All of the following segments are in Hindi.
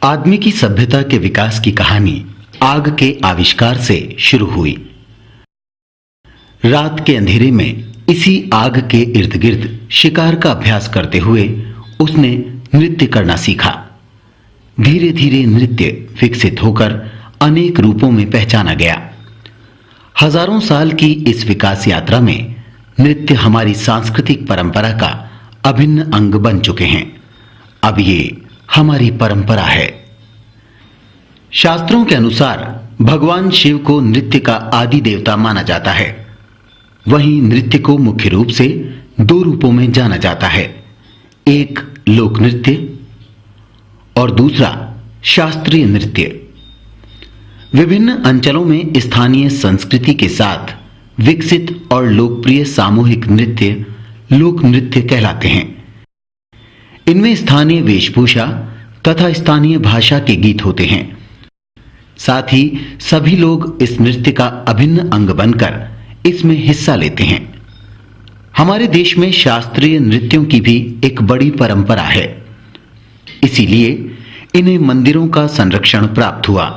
आदमी की सभ्यता के विकास की कहानी आग के आविष्कार से शुरू हुई। रात के अंधेरे में इसी आग के इर्द गिर्द शिकार का अभ्यास करते हुए उसने नृत्य करना सीखा। धीरे धीरे नृत्य विकसित होकर अनेक रूपों में पहचाना गया। हजारों साल की इस विकास यात्रा में नृत्य हमारी सांस्कृतिक परंपरा का अभिन्न अंग बन चुके हैं। अब ये हमारी परंपरा है। शास्त्रों के अनुसार भगवान शिव को नृत्य का आदि देवता माना जाता है। वहीं नृत्य को मुख्य रूप से दो रूपों में जाना जाता है, एक लोक नृत्य और दूसरा शास्त्रीय नृत्य। विभिन्न अंचलों में स्थानीय संस्कृति के साथ विकसित और लोकप्रिय सामूहिक नृत्य लोक नृत्य कहलाते हैं। इनमें स्थानीय वेशभूषा तथा स्थानीय भाषा के गीत होते हैं। साथ ही सभी लोग इस नृत्य का अभिन्न अंग बनकर इसमें हिस्सा लेते हैं। हमारे देश में शास्त्रीय नृत्यों की भी एक बड़ी परंपरा है, इसीलिए इन्हें मंदिरों का संरक्षण प्राप्त हुआ।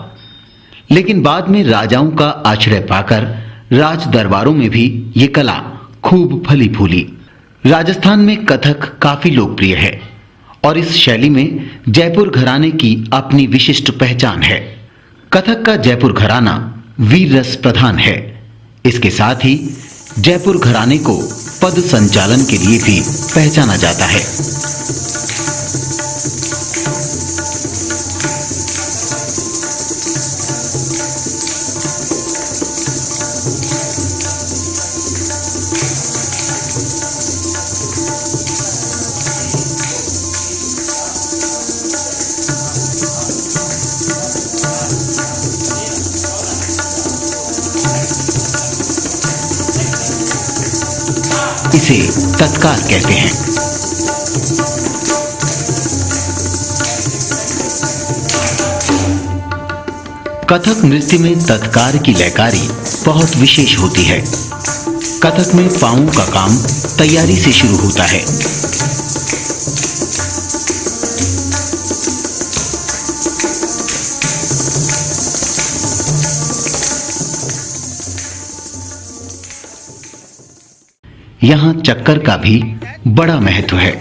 लेकिन बाद में राजाओं का आश्रय पाकर राज दरबारों में भी ये कला खूब फली फूली। राजस्थान में कथक काफी लोकप्रिय है और इस शैली में जयपुर घराने की अपनी विशिष्ट पहचान है। कथक का जयपुर घराना वीर रस प्रधान है। इसके साथ ही जयपुर घराने को पद संचालन के लिए भी पहचाना जाता है। इसे तत्कार कहते हैं। कथक नृत्य में तत्कार की लयकारी बहुत विशेष होती है। कथक में पांवों का काम तैयारी से शुरू होता है। यहां चक्कर का भी बड़ा महत्व है।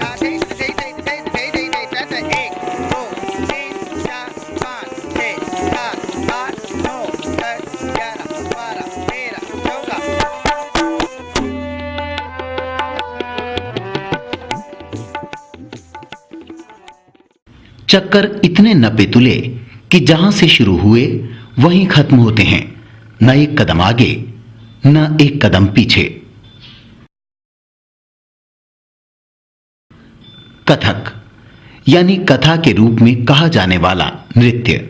चक्कर इतने नपे तुले कि जहां से शुरू हुए वहीं खत्म होते हैं, न एक कदम आगे न एक कदम पीछे। कथक यानी कथा के रूप में कहा जाने वाला नृत्य।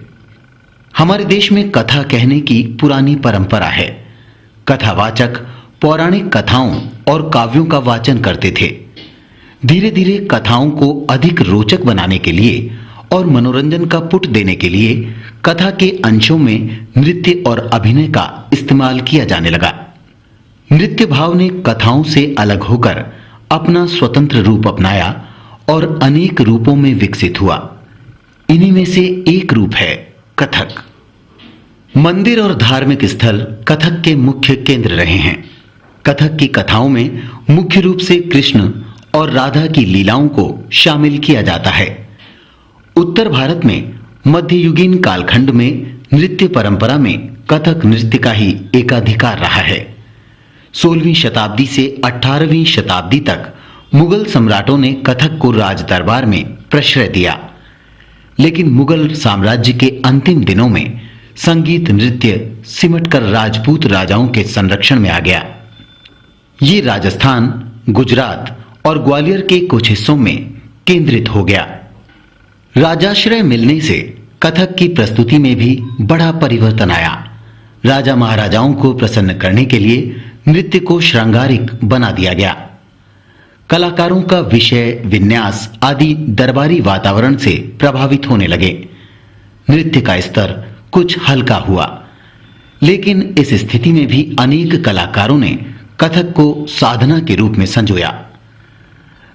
हमारे देश में कथा कहने की पुरानी परंपरा है। कथावाचक पौराणिक कथाओं और काव्यों का वाचन करते थे। धीरे धीरे कथाओं को अधिक रोचक बनाने के लिए और मनोरंजन का पुट देने के लिए कथा के अंशों में नृत्य और अभिनय का इस्तेमाल किया जाने लगा। नृत्य भाव ने कथाओं से अलग होकर अपना स्वतंत्र रूप अपनाया और अनेक रूपों में विकसित हुआ। इन्हीं में से एक रूप है कथक। मंदिर और धार्मिक स्थल कथक के मुख्य केंद्र रहे हैं। कथक की कथाओं में मुख्य रूप से कृष्ण और राधा की लीलाओं को शामिल किया जाता है। उत्तर भारत में मध्ययुगीन कालखंड में नृत्य परंपरा में कथक नृत्य का ही एकाधिकार रहा है। 16वीं शताब्दी से 18वीं शताब्दी तक मुगल सम्राटों ने कथक को राज दरबार में प्रश्रय दिया। लेकिन मुगल साम्राज्य के अंतिम दिनों में संगीत नृत्य सिमटकर राजपूत राजाओं के संरक्षण में आ गया। ये राजस्थान, गुजरात और ग्वालियर के कुछ हिस्सों में केंद्रित हो गया। राजाश्रय मिलने से कथक की प्रस्तुति में भी बड़ा परिवर्तन आया। राजा महाराजाओं को प्रसन्न करने के लिए नृत्य को श्रृंगारिक बना दिया गया। कलाकारों का विषय, विन्यास आदि दरबारी वातावरण से प्रभावित होने लगे। नृत्य का स्तर कुछ हल्का हुआ, लेकिन इस स्थिति में भी अनेक कलाकारों ने कथक को साधना के रूप में संजोया।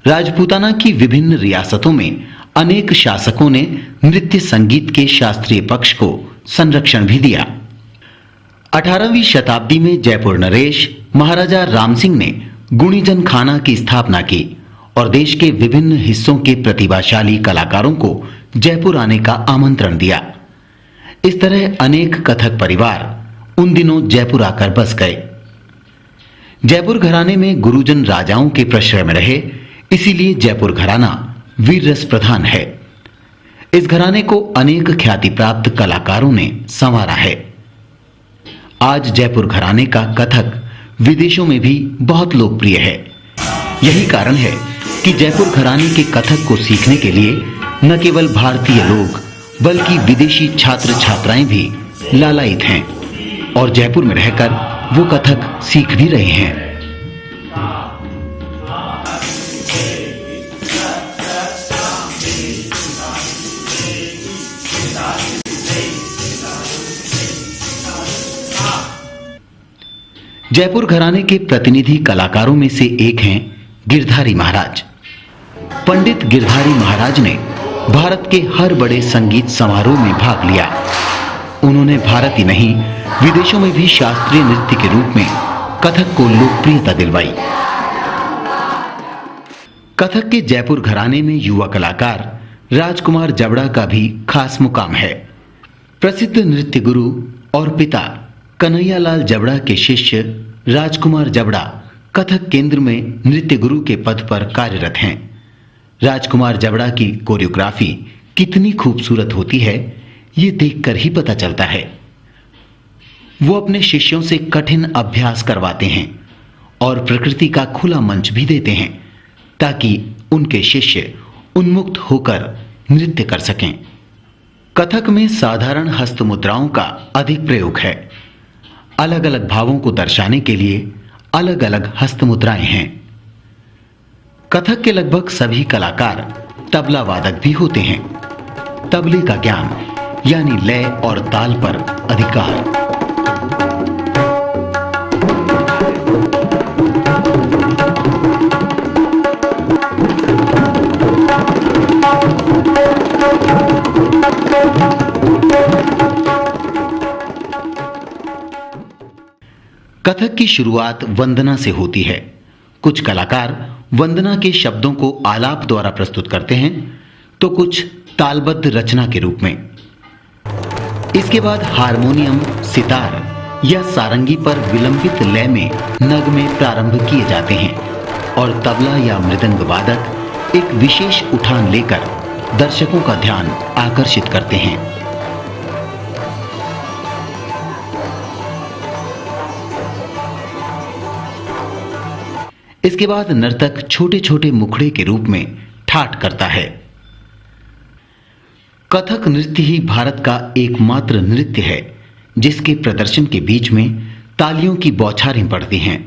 राजपूताना की विभिन्न रियासतों में अनेक शासकों ने नृत्य संगीत के शास्त्रीय पक्ष को संरक्षण भी दिया। 18वीं शताब्दी में जयपुर नरेश महाराजा राम सिंह ने गुणीजन खाना की स्थापना की और देश के विभिन्न हिस्सों के प्रतिभाशाली कलाकारों को जयपुर आने का आमंत्रण दिया। इस तरह अनेक कथक परिवार उन दिनों जयपुर आकर बस गए। जयपुर घराने में गुरुजन राजाओं के प्रश्रय में रहे, इसीलिए जयपुर घराना वीर रस प्रधान है। इस घराने को अनेक ख्याति प्राप्त कलाकारों ने संवारा है। आज जयपुर घराने का कथक विदेशों में भी बहुत लोकप्रिय है। यही कारण है कि जयपुर घराने के कथक को सीखने के लिए न केवल भारतीय लोग बल्कि विदेशी छात्र छात्राएं भी लालायित हैं और जयपुर में रहकर वो कथक सीख भी रहे हैं। जयपुर घराने के प्रतिनिधि कलाकारों में से एक हैं गिरधारी महाराज। पंडित गिरधारी महाराज ने भारत के हर बड़े संगीत समारोह में भाग लिया। उन्होंने भारत ही नहीं विदेशों में भी शास्त्रीय नृत्य के रूप में कथक को लोकप्रियता दिलवाई। कथक के जयपुर घराने में युवा कलाकार राजकुमार जबड़ा का भी खास मुकाम है। प्रसिद्ध नृत्य गुरु और पिता कन्हैयालाल जबड़ा के शिष्य राजकुमार जबड़ा कथक केंद्र में नृत्य गुरु के पद पर कार्यरत हैं। राजकुमार जबड़ा की कोरियोग्राफी कितनी खूबसूरत होती है, ये देखकर ही पता चलता है। वो अपने शिष्यों से कठिन अभ्यास करवाते हैं और प्रकृति का खुला मंच भी देते हैं ताकि उनके शिष्य उन्मुक्त होकर नृत्य कर सकें। कथक में साधारण हस्त मुद्राओं का अधिक प्रयोग है। अलग अलग भावों को दर्शाने के लिए अलग अलग हस्त मुद्राएं हैं। कथक के लगभग सभी कलाकार तबला वादक भी होते हैं। तबले का ज्ञान यानी लय और ताल पर अधिकार। कथक की शुरुआत वंदना से होती है। कुछ कलाकार वंदना के शब्दों को आलाप द्वारा प्रस्तुत करते हैं तो कुछ तालबद्ध रचना के रूप में। इसके बाद हारमोनियम, सितार या सारंगी पर विलंबित लय में नगमे प्रारंभ किए जाते हैं और तबला या मृदंग वादक एक विशेष उठान लेकर दर्शकों का ध्यान आकर्षित करते हैं। इसके बाद नर्तक छोटे छोटे मुखड़े के रूप में ठाठ करता है। कथक नृत्य ही भारत का एकमात्र नृत्य है जिसके प्रदर्शन के बीच में तालियों की बौछारें पड़ती हैं।